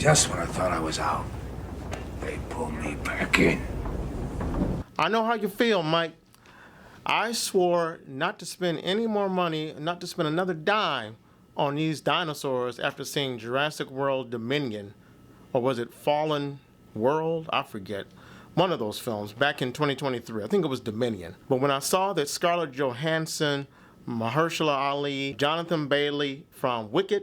Just when I thought I was out, they pull me back in. I know how you feel, Mike. I swore not to spend any more money, not to spend another dime on these dinosaurs after seeing Jurassic World Dominion, or was it Fallen World? I forget. One of those films back in 2023. I think it was Dominion. But when I saw that Scarlett Johansson, Mahershala Ali, Johnathan Bailey from Wicked,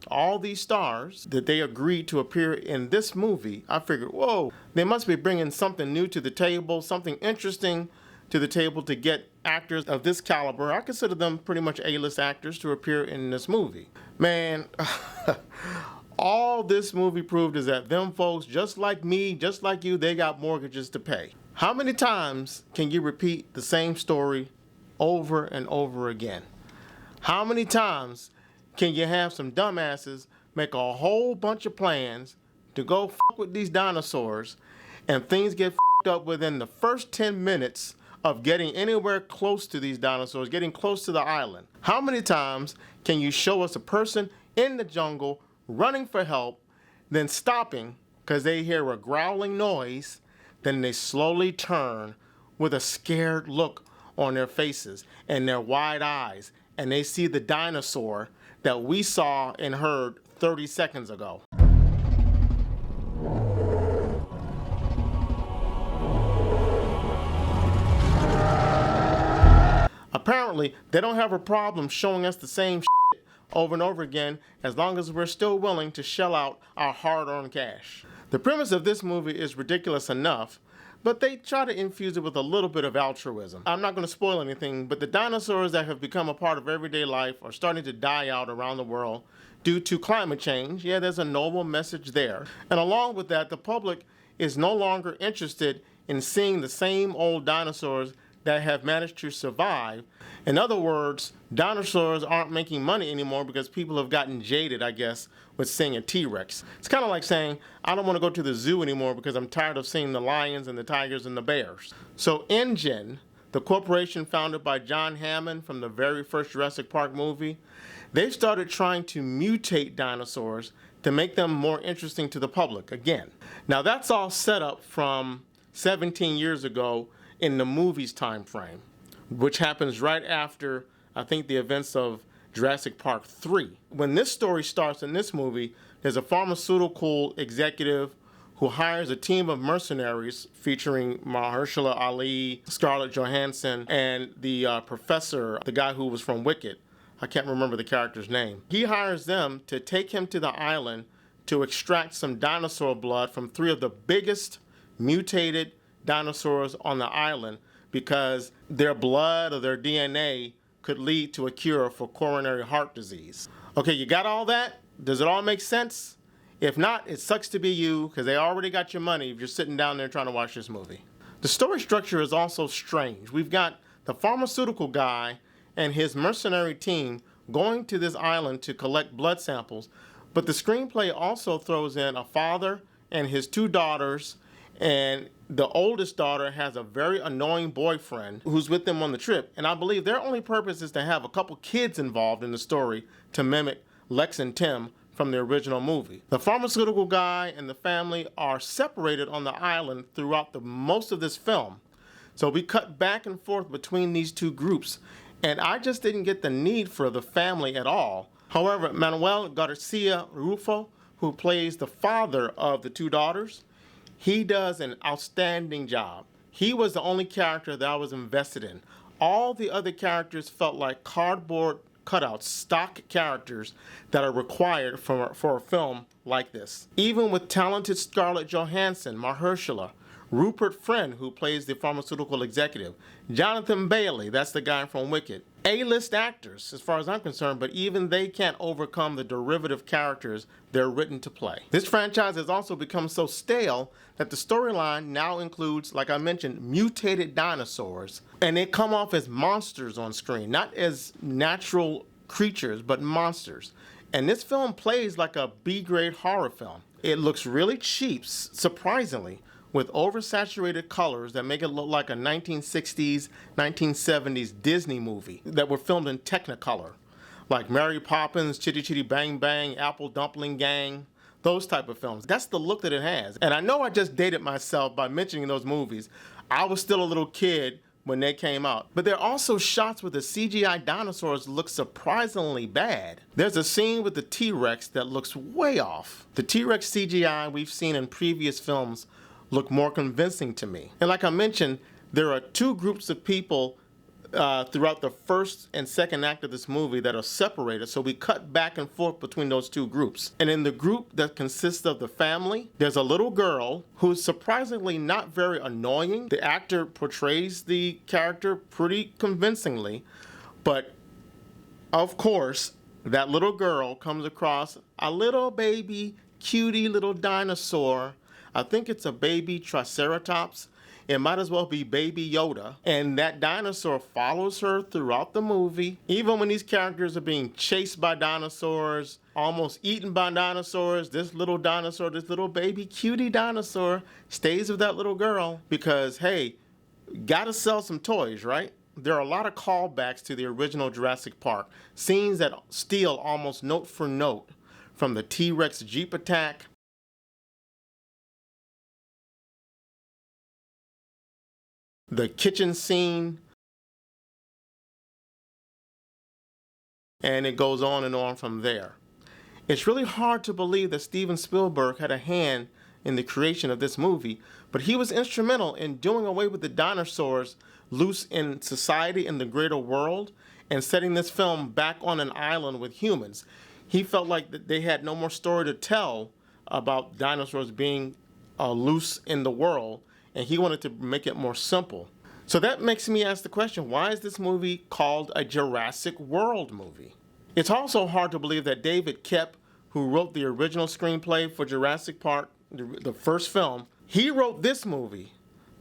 all these stars, that they agreed to appear in this movie, I figured, whoa, they must be bringing something new to the table, something interesting to the table to get actors of this caliber. I consider them pretty much A-list actors to appear in this movie. Man, all this movie proved is that them folks, just like me, just like you, they got mortgages to pay. How many times can you repeat the same story over and over again? How many times can you have some dumbasses make a whole bunch of plans to go fuck with these dinosaurs and things get fucked up within the first 10 minutes of getting anywhere close to these dinosaurs, getting close to the island? How many times can you show us a person in the jungle running for help, then stopping because they hear a growling noise, then they slowly turn with a scared look on their faces and their wide eyes, and they see the dinosaur that we saw and heard 30 seconds ago? Apparently, they don't have a problem showing us the same shit over and over again as long as we're still willing to shell out our hard-earned cash. The premise of this movie is ridiculous enough, but they try to infuse it with a little bit of altruism. I'm not going to spoil anything, but the dinosaurs that have become a part of everyday life are starting to die out around the world due to climate change. Yeah, there's a noble message there. And along with that, the public is no longer interested in seeing the same old dinosaurs that have managed to survive. In other words, dinosaurs aren't making money anymore because people have gotten jaded, I guess, with seeing a T-Rex. It's kind of like saying, I don't want to go to the zoo anymore because I'm tired of seeing the lions and the tigers and the bears. So InGen, the corporation founded by John Hammond from the very first Jurassic Park movie, they've started trying to mutate dinosaurs to make them more interesting to the public again. Now that's all set up from 17 years ago in the movie's time frame, which happens right after, I think, the events of Jurassic Park 3. When this story starts in this movie, there's a pharmaceutical executive who hires a team of mercenaries featuring Mahershala Ali, Scarlett Johansson, and the professor, the guy who was from Wicked. I can't remember the character's name. He hires them to take him to the island to extract some dinosaur blood from 3 of the biggest mutated dinosaurs on the island because their blood or their DNA could lead to a cure for coronary heart disease. Okay, you got all that? Does it all make sense? If not, it sucks to be you because they already got your money if you're sitting down there trying to watch this movie. The story structure is also strange. We've got the pharmaceutical guy and his mercenary team going to this island to collect blood samples, but the screenplay also throws in a father and his 2 daughters, and the oldest daughter has a very annoying boyfriend who's with them on the trip. And I believe their only purpose is to have a couple kids involved in the story to mimic Lex and Tim from the original movie. The pharmaceutical guy and the family are separated on the island throughout most of this film. So we cut back and forth between these 2 groups, and I just didn't get the need for the family at all. However, Manuel Garcia-Rulfo, who plays the father of the 2 daughters, he does an outstanding job. He was the only character that I was invested in. All the other characters felt like cardboard cutouts, stock characters that are required for a film like this. Even with talented Scarlett Johansson, Mahershala, Rupert Friend, who plays the pharmaceutical executive, Johnathan Bailey, that's the guy from Wicked. A-list actors, as far as I'm concerned, but even they can't overcome the derivative characters they're written to play. This franchise has also become so stale that the storyline now includes, like I mentioned, mutated dinosaurs, and they come off as monsters on screen, not as natural creatures, but monsters. And this film plays like a B-grade horror film. It looks really cheap, surprisingly, with oversaturated colors that make it look like a 1960s, 1970s Disney movie that were filmed in Technicolor, like Mary Poppins, Chitty Chitty Bang Bang, Apple Dumpling Gang. those type of films. That's the look that it has. And I know I just dated myself by mentioning those movies. I was still a little kid when they came out. But there are also shots where the CGI dinosaurs look surprisingly bad. There's a scene with the T-Rex that looks way off. The T-Rex CGI we've seen in previous films look more convincing to me. And like I mentioned, there are two groups of people throughout the first and second act of this movie that are separated, so we cut back and forth between those two groups. And in the group that consists of the family, there's a little girl who's surprisingly not very annoying. The actor portrays the character pretty convincingly, but of course, that little girl comes across a little baby, cutie little dinosaur. I think it's a baby Triceratops. It might as well be Baby Yoda. And that dinosaur follows her throughout the movie. Even when these characters are being chased by dinosaurs, almost eaten by dinosaurs, this little dinosaur, this little baby cutie dinosaur stays with that little girl because, hey, gotta sell some toys, right? There are a lot of callbacks to the original Jurassic Park, scenes that steal almost note for note from the T-Rex Jeep attack, the kitchen scene, and it goes on and on from there. It's really hard to believe that Steven Spielberg had a hand in the creation of this movie, but he was instrumental in doing away with the dinosaurs loose in society in the greater world and setting this film back on an island with humans. He felt like that they had no more story to tell about dinosaurs being loose in the world, and he wanted to make it more simple. So that makes me ask the question, why is this movie called a Jurassic World movie? It's also hard to believe that David Koepp, who wrote the original screenplay for Jurassic Park, the first film, he wrote this movie.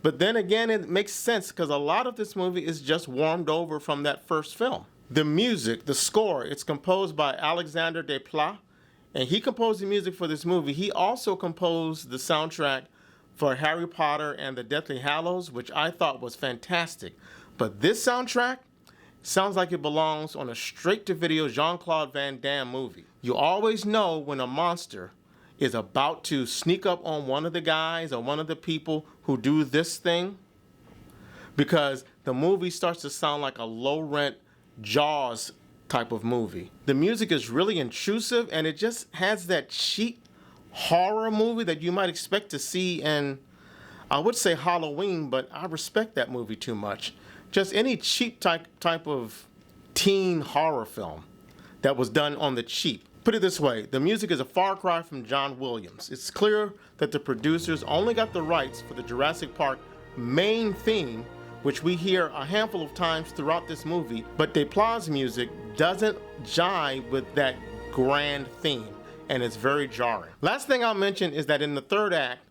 But then again, it makes sense because a lot of this movie is just warmed over from that first film. The music, the score, it's composed by Alexander Desplat, and he composed the music for this movie. He also composed the soundtrack for Harry Potter and the Deathly Hallows, which I thought was fantastic. But this soundtrack sounds like it belongs on a straight-to-video Jean-Claude Van Damme movie. You always know when a monster is about to sneak up on one of the guys or one of the people who do this thing, because the movie starts to sound like a low-rent Jaws type of movie. The music is really intrusive, and it just has that cheap horror movie that you might expect to see in, I would say Halloween, but I respect that movie too much. Just any cheap type of teen horror film that was done on the cheap. Put it this way, the music is a far cry from John Williams. It's clear that the producers only got the rights for the Jurassic Park main theme, which we hear a handful of times throughout this movie, but Desplat's music doesn't jive with that grand theme, and it's very jarring. Last thing I'll mention is that in the third act,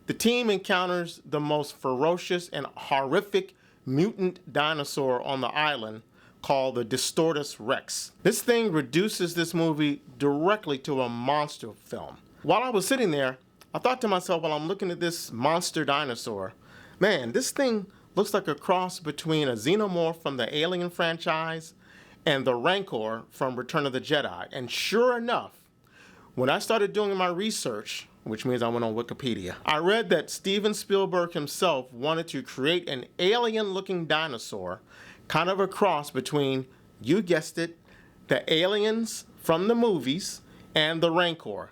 the team encounters the most ferocious and horrific mutant dinosaur on the island called the Distortus Rex. This thing reduces this movie directly to a monster film. While I was sitting there, I thought to myself while I'm looking at this monster dinosaur, man, this thing looks like a cross between a xenomorph from the Alien franchise and the Rancor from Return of the Jedi. And sure enough, when I started doing my research, which means I went on Wikipedia, I read that Steven Spielberg himself wanted to create an alien-looking dinosaur, kind of a cross between, you guessed it, the aliens from the movies and the Rancor.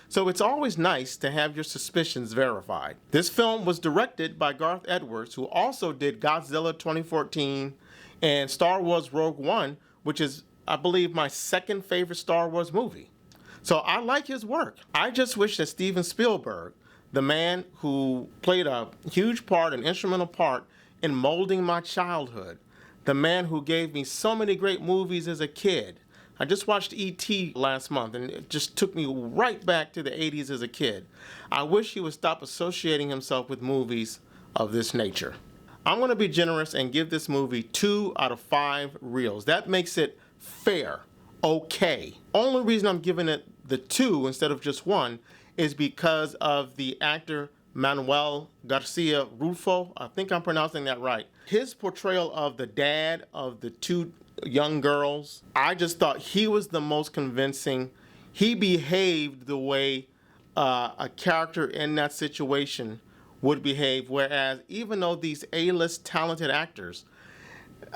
So it's always nice to have your suspicions verified. This film was directed by Gareth Edwards, who also did Godzilla 2014 and Star Wars Rogue One, which is, I believe, my second favorite Star Wars movie. So I like his work. I just wish that Steven Spielberg, the man who played a huge part, an instrumental part in molding my childhood, the man who gave me so many great movies as a kid. I just watched E.T. last month, and it just took me right back to the 80s as a kid. I wish he would stop associating himself with movies of this nature. I'm going to be generous and give this movie 2 out of 5 reels. That makes it fair, okay. Only reason I'm giving it the 2 instead of just 1 is because of the actor Manuel Garcia-Rulfo. I think I'm pronouncing that right. His portrayal of the dad of the two young girls, I just thought he was the most convincing. He behaved the way a character in that situation would behave, whereas even though these A-list talented actors,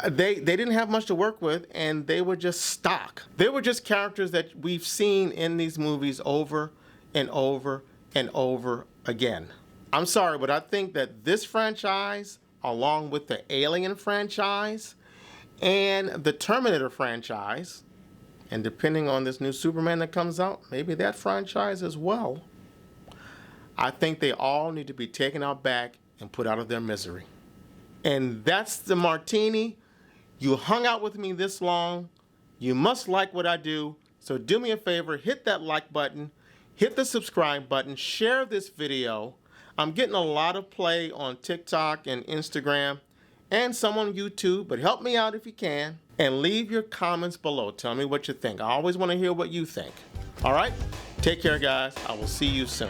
they didn't have much to work with, and they were just stock. They were just characters that we've seen in these movies over and over and over again. I'm sorry, but I think that this franchise, along with the Alien franchise and the Terminator franchise, and depending on this new Superman that comes out, maybe that franchise as well, I think they all need to be taken out back and put out of their misery. And that's the martini. You hung out with me this long. You must like what I do. So do me a favor, hit that like button, hit the subscribe button, share this video. I'm getting a lot of play on TikTok and Instagram and some on YouTube, but help me out if you can. And leave your comments below. Tell me what you think. I always want to hear what you think. All right? Take care, guys. I will see you soon.